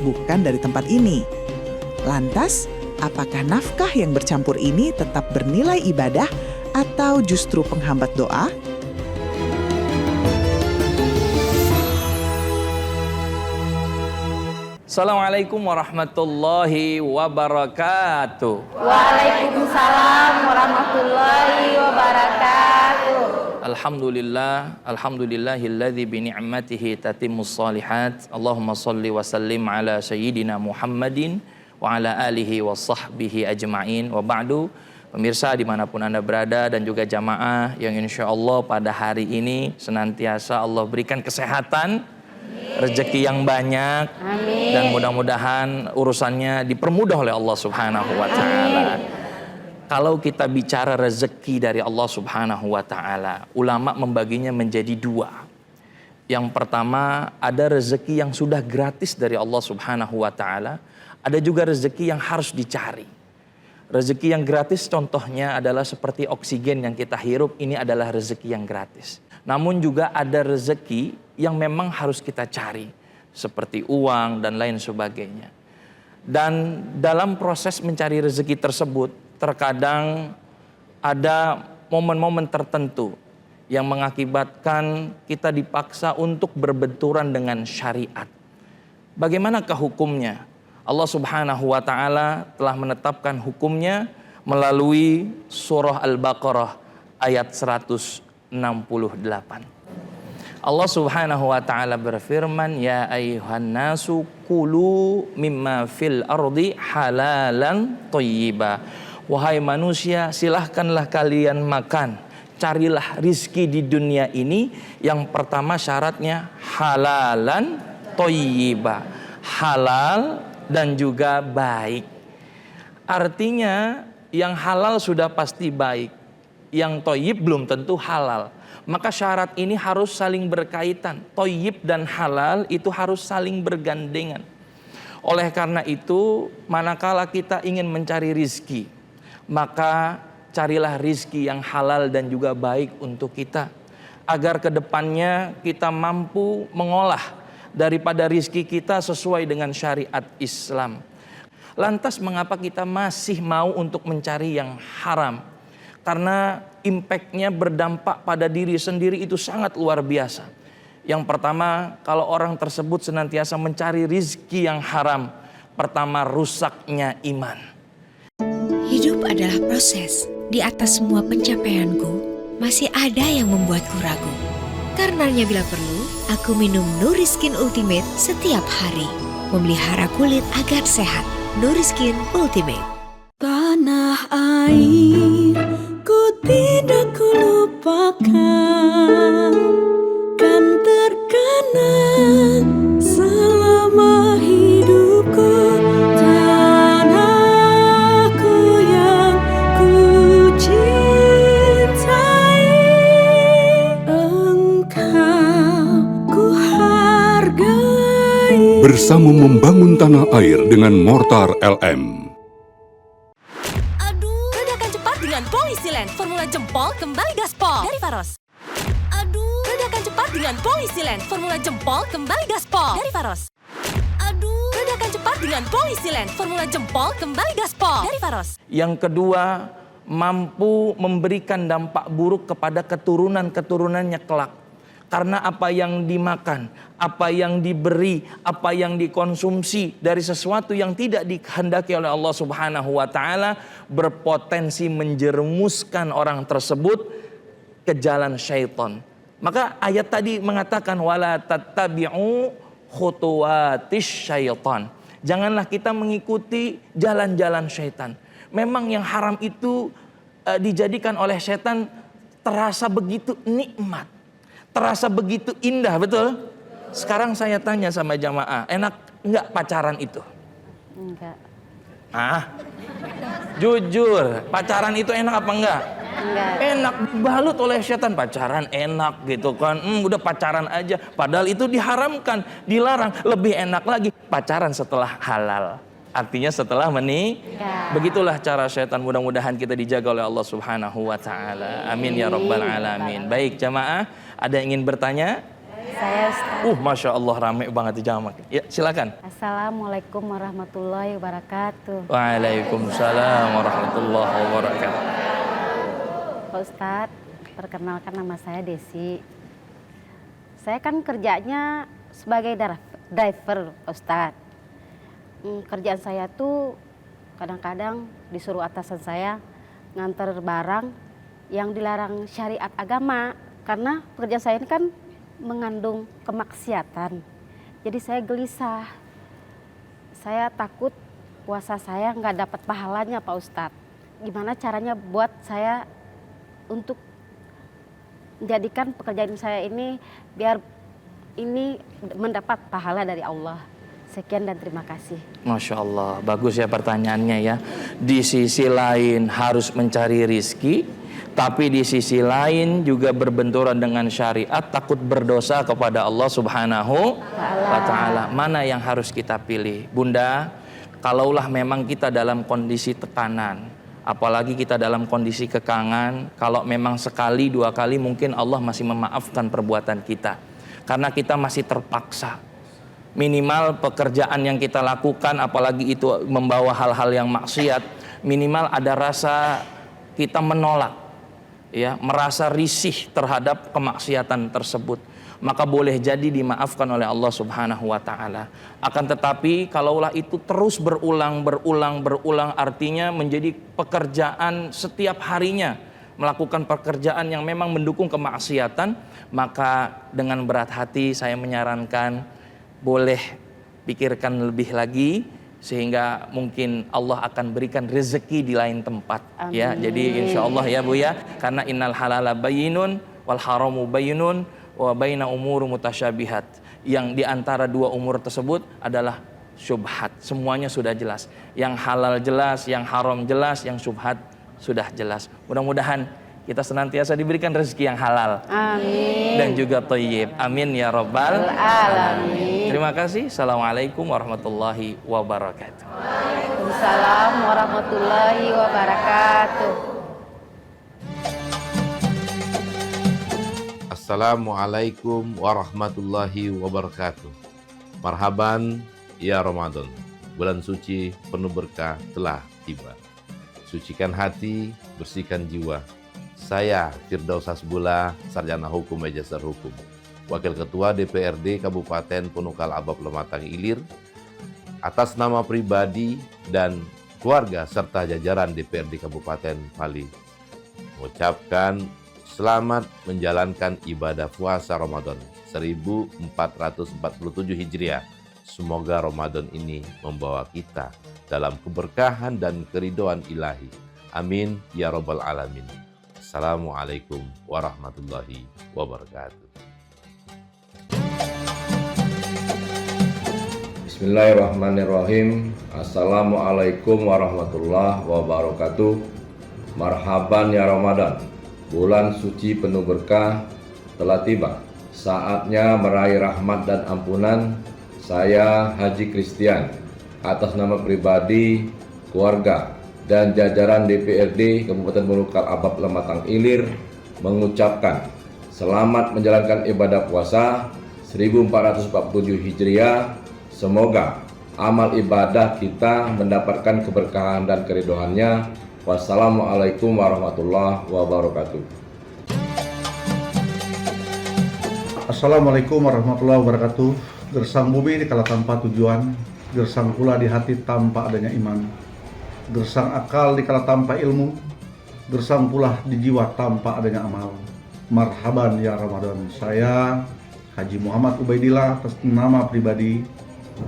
bukan dari tempat ini. Lantas, apakah nafkah yang bercampur ini tetap bernilai ibadah atau justru penghambat doa? Assalamualaikum warahmatullahi wabarakatuh. Waalaikumsalam warahmatullahi wabarakatuh. Alhamdulillahilladzi bi ni'matihi tatimmus shalihat. Allahumma shalli wa sallim ala sayyidina Muhammadin wa ala alihi wa sahbihi ajma'in. Wa ba'du, pemirsa dimanapun Anda berada dan juga jamaah yang insya Allah pada hari ini senantiasa Allah berikan kesehatan, rezeki yang banyak. Amin. Dan mudah-mudahan urusannya dipermudah oleh Allah Subhanahu wa taala. Kalau kita bicara rezeki dari Allah Subhanahu wa taala, ulama membaginya menjadi dua. Yang pertama, ada rezeki yang sudah gratis dari Allah Subhanahu wa taala, ada juga rezeki yang harus dicari. Rezeki yang gratis contohnya adalah seperti oksigen yang kita hirup, ini adalah rezeki yang gratis. Namun juga ada rezeki yang memang harus kita cari, seperti uang dan lain sebagainya. Dan dalam proses mencari rezeki tersebut, terkadang ada momen-momen tertentu yang mengakibatkan kita dipaksa untuk berbenturan dengan syariat. Bagaimanakah hukumnya? Allah Subhanahu wa taala telah menetapkan hukumnya melalui surah Al-Baqarah ayat 168. Allah Subhanahu wa taala berfirman, ya ayyuhan nasu kulu mimma fil ardi halalan thayyiba. Wahai manusia, silahkanlah kalian makan, carilah rizki di dunia ini. Yang pertama syaratnya halalan thayyiba, halal dan juga baik. Artinya yang halal sudah pasti baik, yang thayyib belum tentu halal. Maka syarat ini harus saling berkaitan. Thayyib dan halal itu harus saling bergandengan. Oleh karena itu, manakala kita ingin mencari rizki, maka carilah rizki yang halal dan juga baik untuk kita. Agar kedepannya kita mampu mengolah daripada rizki kita sesuai dengan syariat Islam. Lantas mengapa kita masih mau untuk mencari yang haram? Karena impactnya berdampak pada diri sendiri itu sangat luar biasa. Yang pertama, kalau orang tersebut senantiasa mencari rizki yang haram, pertama rusaknya iman. Hidup adalah proses. Di atas semua pencapaianku, masih ada yang membuatku ragu. Karenanya bila perlu, aku minum Nuriskin Ultimate setiap hari. Memelihara kulit agar sehat. Nuriskin Ultimate. Tanah air, ku tidak ku lupakan. Kan terkenang selama hidupku. Bersama membangun tanah air dengan Mortar LM. Aduh, ledakan cepat dengan Polisilen. Formula jempol kembali gaspol dari Faros. Aduh, ledakan cepat dengan Polisilen. Formula jempol kembali gaspol dari Faros. Aduh, ledakan cepat dengan Polisilen. Formula jempol kembali gaspol dari Faros. Yang kedua, mampu memberikan dampak buruk kepada keturunan-keturunannya kelak. Karena apa yang dimakan, apa yang diberi, apa yang dikonsumsi dari sesuatu yang tidak dikehendaki oleh Allah Subhanahu wa taala berpotensi menjerumuskan orang tersebut ke jalan syaitan. Maka ayat tadi mengatakan wala tattabi'u khutuwatis syaitan. Janganlah kita mengikuti jalan-jalan syaitan. Memang yang haram itu dijadikan oleh syaitan terasa begitu nikmat. Terasa begitu indah, betul? Sekarang saya tanya sama jamaah, enak enggak pacaran itu? Enggak. Jujur, pacaran itu enak apa enggak? Enggak. Enak, dibalut oleh setan. Pacaran enak gitu kan, udah pacaran aja. Padahal itu diharamkan, dilarang. Lebih enak lagi pacaran setelah halal. Artinya setelah menikah. Begitulah cara setan. Mudah-mudahan kita dijaga oleh Allah Subhanahu wa taala. Amin ya rabbal alamin. Baik jamaah, ada yang ingin bertanya? saya Ustaz. Masya Allah rame banget di jamak. Ya silakan. Assalamualaikum warahmatullahi wabarakatuh. Waalaikumsalam warahmatullahi wabarakatuh. Pak Ustadz, perkenalkan nama saya Desi. Saya kan kerjanya sebagai driver, Pak Ustadz. Kerjaan saya tuh kadang-kadang disuruh atasan saya nganter barang yang dilarang syariat agama. Karena pekerjaan saya ini kan mengandung kemaksiatan. Jadi saya gelisah. Saya takut puasa saya nggak dapat pahalanya, Pak Ustadz. Gimana caranya buat saya untuk menjadikan pekerjaan saya ini biar ini mendapat pahala dari Allah. Sekian dan terima kasih. Masya Allah, bagus ya pertanyaannya ya. Di sisi lain harus mencari rizki, tapi di sisi lain juga berbenturan dengan syariat, takut berdosa kepada Allah Subhanahu wa Ta'ala. Mana yang harus kita pilih? Bunda, kalaulah memang kita dalam kondisi tekanan, apalagi kita dalam kondisi kekangan, kalau memang sekali dua kali mungkin Allah masih memaafkan perbuatan kita, karena kita masih terpaksa. Minimal pekerjaan yang kita lakukan, apalagi itu membawa hal-hal yang maksiat, minimal ada rasa kita menolak, ya, merasa risih terhadap kemaksiatan tersebut, maka boleh jadi dimaafkan oleh Allah Subhanahu wa Ta'ala. Akan tetapi kalaulah itu terus berulang, artinya menjadi pekerjaan setiap harinya, melakukan pekerjaan yang memang mendukung kemaksiatan, maka dengan berat hati saya menyarankan boleh pikirkan lebih lagi, sehingga mungkin Allah akan berikan rezeki di lain tempat. Amin. Ya, jadi insya Allah ya Bu ya, karena innal halala bayyinun wal haramu bayyinun wa baina umur mutasyabihat. Yang di antara dua umur tersebut adalah syubhat. Semuanya sudah jelas. Yang halal jelas, yang haram jelas, yang syubhat sudah jelas. Mudah-mudahan kita senantiasa diberikan rezeki yang halal. Amin. Dan juga thayyib. Amin ya rabbal alamin. Terima kasih. Assalamualaikum warahmatullahi wabarakatuh. Waalaikumsalam warahmatullahi wabarakatuh. Assalamualaikum warahmatullahi wabarakatuh. Marhaban ya Ramadan. Bulan suci penuh berkah telah tiba. Sucikan hati, bersihkan jiwa. Saya Firdaus Hasbullah, Sarjana Hukum Magister Hukum, Wakil Ketua DPRD Kabupaten Punukal Abab Lematang Ilir, atas nama pribadi dan keluarga serta jajaran DPRD Kabupaten Pali, mengucapkan selamat menjalankan ibadah puasa Ramadan 1447 Hijriah. Semoga Ramadan ini membawa kita dalam keberkahan dan keridhaan ilahi. Amin ya rabbal alamin. Assalamualaikum warahmatullahi wabarakatuh. Bismillahirrahmanirrahim. Assalamualaikum warahmatullahi wabarakatuh. Marhaban ya Ramadan. Bulan suci penuh berkah telah tiba. Saatnya meraih rahmat dan ampunan. Saya Haji Christian, atas nama pribadi, keluarga, dan jajaran DPRD Kabupaten Punukal Abab Lematang Ilir mengucapkan selamat menjalankan ibadah puasa 1447 Hijriah. Semoga amal ibadah kita mendapatkan keberkahan dan keridhaannya. Wassalamualaikum warahmatullahi wabarakatuh. Assalamualaikum warahmatullahi wabarakatuh. Gersang bumi di kala tanpa tujuan, gersang pula di hati tanpa adanya iman. Gersang akal dikala tanpa ilmu, gersang pula di jiwa tanpa adanya amal. Marhaban ya Ramadan. Saya Haji Muhammad Ubaidillah atas nama pribadi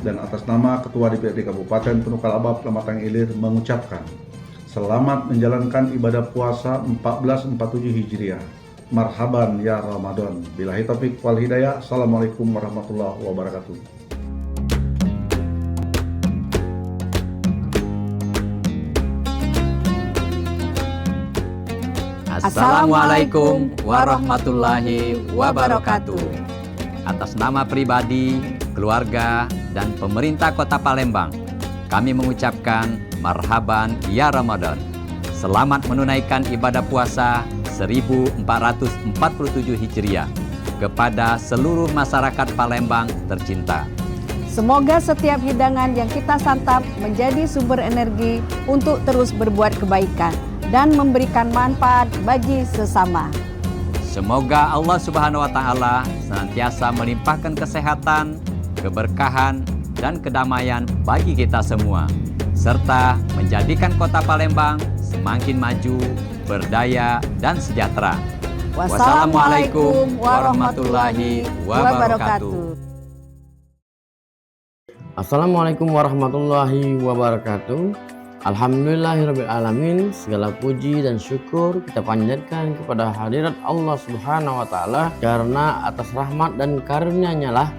dan atas nama Ketua DPRD Kabupaten Punukal Abab Lematang Ilir mengucapkan selamat menjalankan ibadah puasa 1447 Hijriah. Marhaban ya Ramadan. Billahi taufiq wal hidayah. Assalamualaikum warahmatullahi wabarakatuh. Assalamualaikum warahmatullahi wabarakatuh. Atas nama pribadi, keluarga, dan pemerintah Kota Palembang, kami mengucapkan marhaban ya Ramadan. Selamat menunaikan ibadah puasa 1447 Hijriah. kepada seluruh masyarakat Palembang tercinta. Semoga setiap hidangan yang kita santap menjadi sumber energi untuk terus berbuat kebaikan dan memberikan manfaat bagi sesama. Semoga Allah Subhanahu wa Ta'ala senantiasa melimpahkan kesehatan, keberkahan, dan kedamaian bagi kita semua, serta menjadikan kota Palembang semakin maju, berdaya, dan sejahtera. Wassalamualaikum warahmatullahi wabarakatuh. Assalamualaikum warahmatullahi wabarakatuh. Alhamdulillahirrabbilalamin. Segala puji dan syukur kita panjatkan kepada hadirat Allah Subhanahu wa Ta'ala, karena atas rahmat dan karunia-Nya lah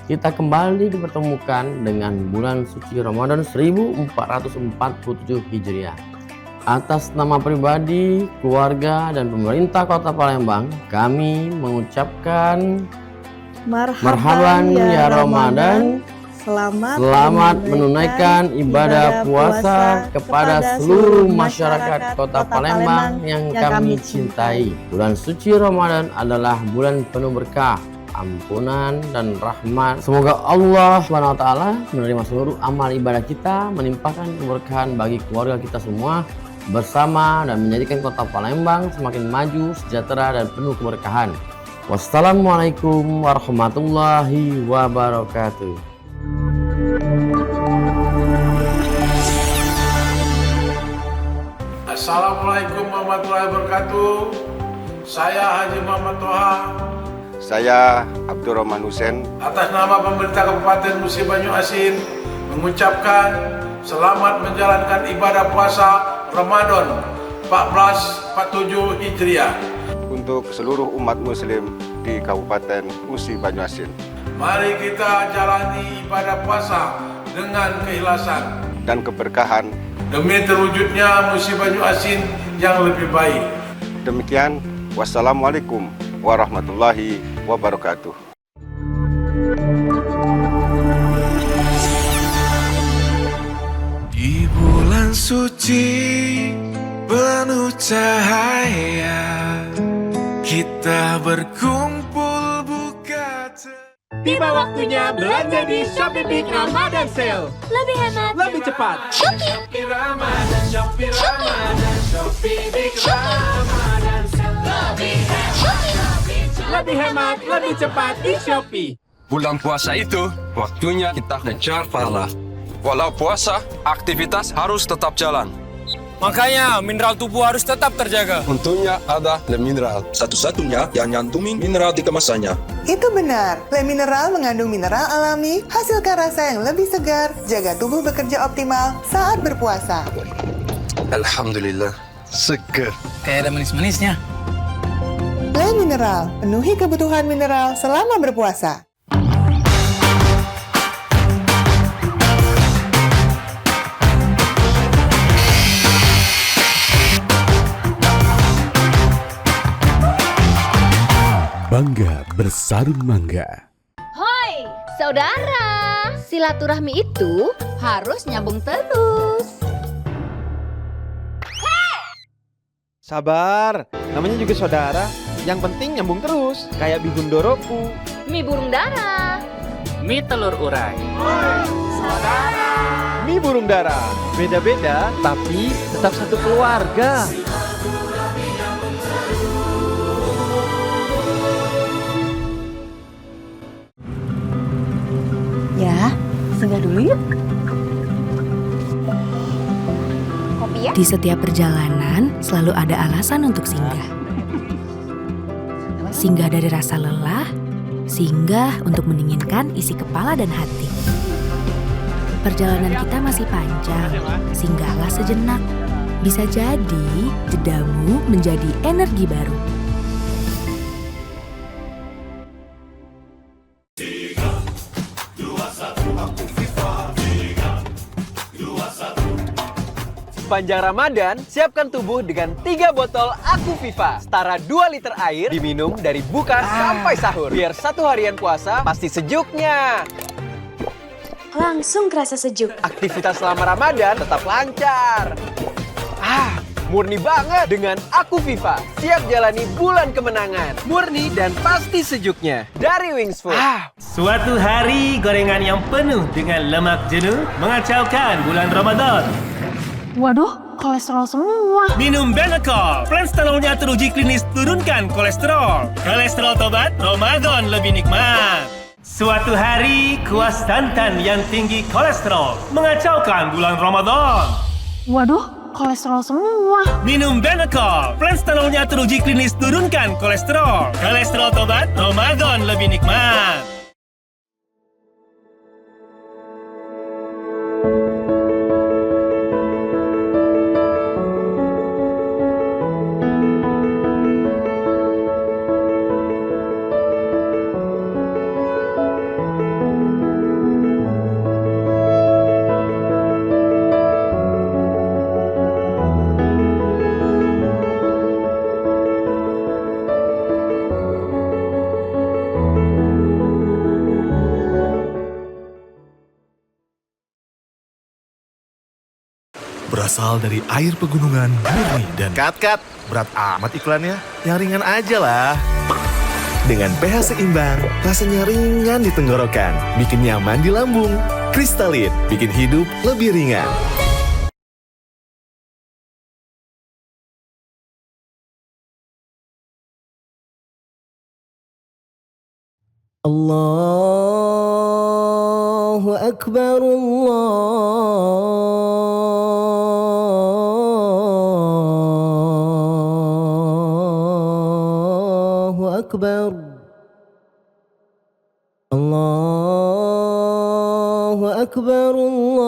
kita kembali dipertemukan dengan bulan suci Ramadan 1447 Hijriah. Atas nama pribadi, keluarga, dan pemerintah Kota Palembang, kami mengucapkan marhaban ya Ramadan. Selamat menunaikan ibadah puasa kepada seluruh masyarakat Kota Palembang yang kami cintai. Bulan suci Ramadan adalah bulan penuh berkah, ampunan, dan rahmat. Semoga Allah SWT menerima seluruh amal ibadah kita, menimpakan keberkahan bagi keluarga kita semua bersama, dan menjadikan Kota Palembang semakin maju, sejahtera, dan penuh keberkahan. Wassalamualaikum warahmatullahi wabarakatuh. Assalamualaikum warahmatullahi wabarakatuh. Saya Haji Muhammad Toha. Saya Abdurrahman Hussein. Atas nama pemerintah Kabupaten Musi Banyu Asin mengucapkan selamat menjalankan ibadah puasa Ramadan 1447 Hijriah untuk seluruh umat muslim di Kabupaten Musi Banyu Asin. Mari kita jalani ibadah puasa dengan keikhlasan dan keberkahan demi terwujudnya Musi Banyu Asin yang lebih baik. Demikian, wassalamualaikum warahmatullahi wabarakatuh. Di bulan suci penuh cahaya, kita berkumpul buka. Tiba waktunya belanja di Shopee Big Ramadan Sale. Lebih hemat, lebih cepat. Shopee Ramadan, Shopee Ramadan, Shopee Big Ramadan Sale. Lebih hemat, lebih cepat di Shopee. Bulan puasa itu waktunya kita kejar pahala. Walau puasa, aktivitas harus tetap jalan. Makanya mineral tubuh harus tetap terjaga. Untungnya ada Le Mineral, satu-satunya yang nyantumin mineral di kemasannya. Itu benar, Le Mineral mengandung mineral alami, hasilkan rasa yang lebih segar, jaga tubuh bekerja optimal saat berpuasa. Alhamdulillah, seger. Kayak ada manis-manisnya. Le Mineral, penuhi kebutuhan mineral selama berpuasa. Bangga bersarung mangga. Hoi, saudara. Silaturahmi itu harus nyambung terus. Sabar, namanya juga saudara. Yang penting nyambung terus, kayak bihun doroku. Mie burung dara. Mie telur urai. Hoi, saudara. Mie burung dara. Beda-beda, tapi tetap satu keluarga. Ya, singgah dulu yuk. Kopi ya? Di setiap perjalanan selalu ada alasan untuk singgah. Singgah dari rasa lelah, singgah untuk mendinginkan isi kepala dan hati. Perjalanan kita masih panjang, singgahlah sejenak. Bisa jadi jedamu menjadi energi baru. Sepanjang Ramadan, siapkan tubuh dengan 3 botol Aku Viva. Setara 2 liter air diminum dari buka sampai sahur. Biar satu harian puasa pasti sejuknya. Langsung kerasa sejuk. Aktivitas selama Ramadan tetap lancar. Murni banget dengan Aku Viva. Siap jalani bulan kemenangan. Murni dan pasti sejuknya. Dari Wings Food. Suatu hari gorengan yang penuh dengan lemak jenuh mengacaukan bulan Ramadan. Waduh, kolesterol semua. Minum Benecol. Planstalolnya teruji klinis turunkan kolesterol. Kolesterol tobat, Ramadan lebih nikmat. Suatu hari kuas santan yang tinggi kolesterol mengacaukan bulan Ramadan. Waduh, kolesterol semua. Minum Benecol. Planstalolnya teruji klinis turunkan kolesterol. Kolesterol tobat, Ramadan lebih nikmat. Berasal dari air pegunungan, murni dan kat, berat amat iklannya. Yang ringan aja lah. Dengan pH seimbang, rasanya ringan di tenggorokan, bikin nyaman di lambung. Kristalin, bikin hidup lebih ringan. Allahu Akbar, Allahu Akbar, Allahu Akbar, Allahu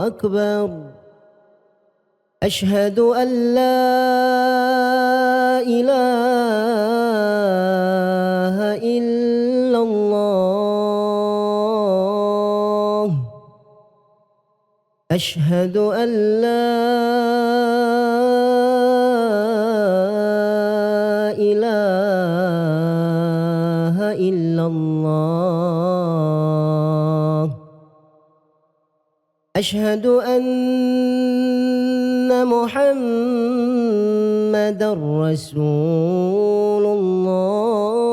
Akbar. أشهد أن لا إله إلا الله أشهد أن لا إله إلا الله أشهد أن محمد رسول الله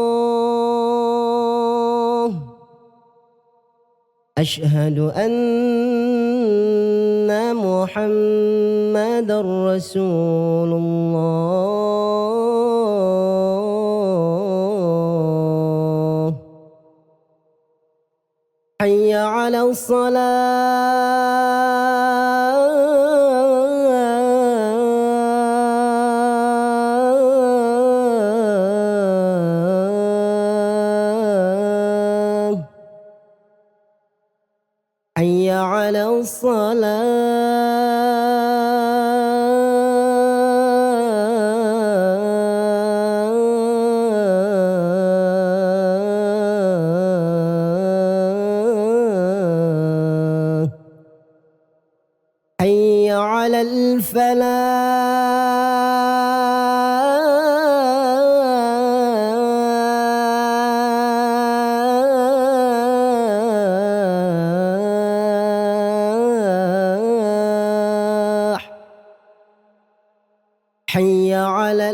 أشهد أن محمد رسول الله حي على الصلاة حي على الصلاة حي على الفلاح حي على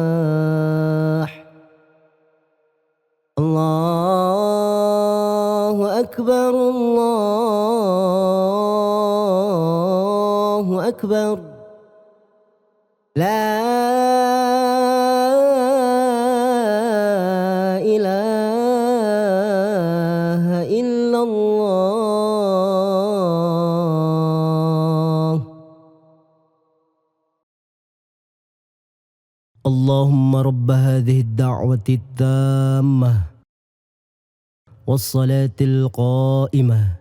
الفلاح الله أكبر الله أكبر لا إله إلا الله اللهم رب هذه الدعوة التامة والصلاة القائمة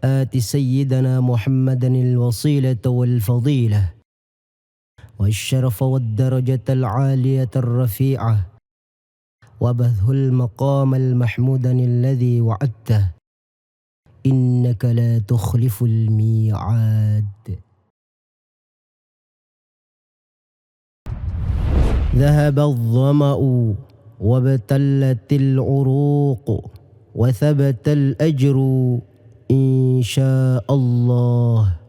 آت سيدنا محمدا الوصيلة والفضيلة والشرف والدرجة العالية الرفيعة وابعثه المقام المحمود الذي وعدته إنك لا تخلف الميعاد ذهب الظمأ وابتلت العروق وثبت الأجر إن شاء الله.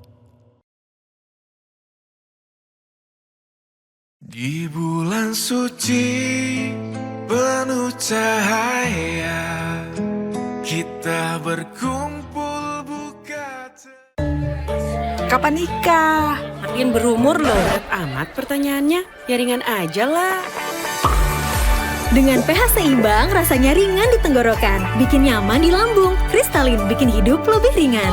Di bulan suci penuh cahaya, kita berkumpul buka. Kapan nikah? Makin berumur loh. Berat amat pertanyaannya. Ya ringan aja lah. Dengan pH seimbang, rasanya ringan di tenggorokan, bikin nyaman di lambung. Kristalin bikin hidup lebih ringan.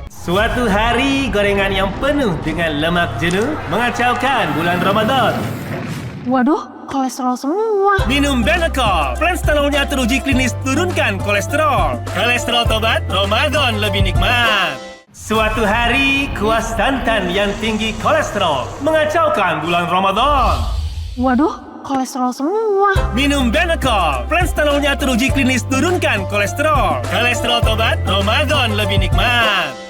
Suatu hari, gorengan yang penuh dengan lemak jenuh mengacaukan bulan Ramadan. Waduh, kolesterol semua. Minum Benecol, plan stanolnya teruji klinis turunkan kolesterol. Kolesterol tobat, Ramadan lebih nikmat. Suatu hari, kuas santan yang tinggi kolesterol mengacaukan bulan Ramadan. Waduh, kolesterol semua. Minum Benecol, plan stanolnya teruji klinis turunkan kolesterol. Kolesterol tobat, Ramadan lebih nikmat.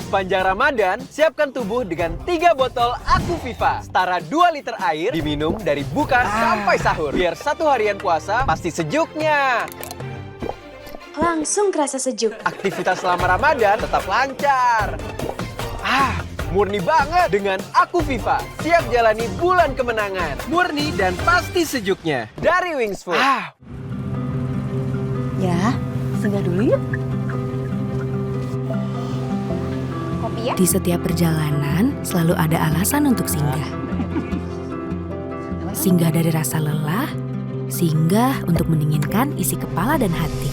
Sepanjang Ramadan, siapkan tubuh dengan 3 botol Aku Viva. Setara 2 liter air diminum dari buka sampai sahur. Biar 1 harian puasa pasti sejuknya. Langsung kerasa sejuk. Aktivitas selama Ramadan tetap lancar. Murni banget dengan Aku Viva. Siap jalani bulan kemenangan. Murni dan pasti sejuknya. Dari Wings Food. Ya, singgah dulu yuk. Di setiap perjalanan selalu ada alasan untuk singgah. Singgah dari rasa lelah, singgah untuk mendinginkan isi kepala dan hati.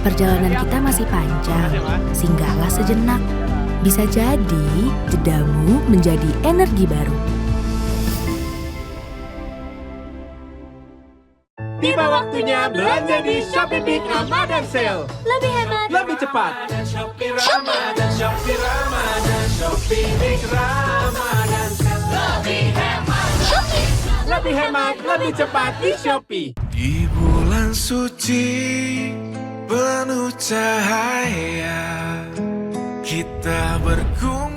Perjalanan kita masih panjang, singgahlah sejenak. Bisa jadi jedamu menjadi energi baru. Tiba waktunya belanja di Shopee Big Ramadan Sale. Lebih hemat, lebih cepat. Shopee Ramadan, Shopee Ramadan, Shopee Big Ramadan Sale. Lebih hemat, Lebih hemat, lebih cepat di Shopee. Di bulan suci penuh cahaya, kita berkumpul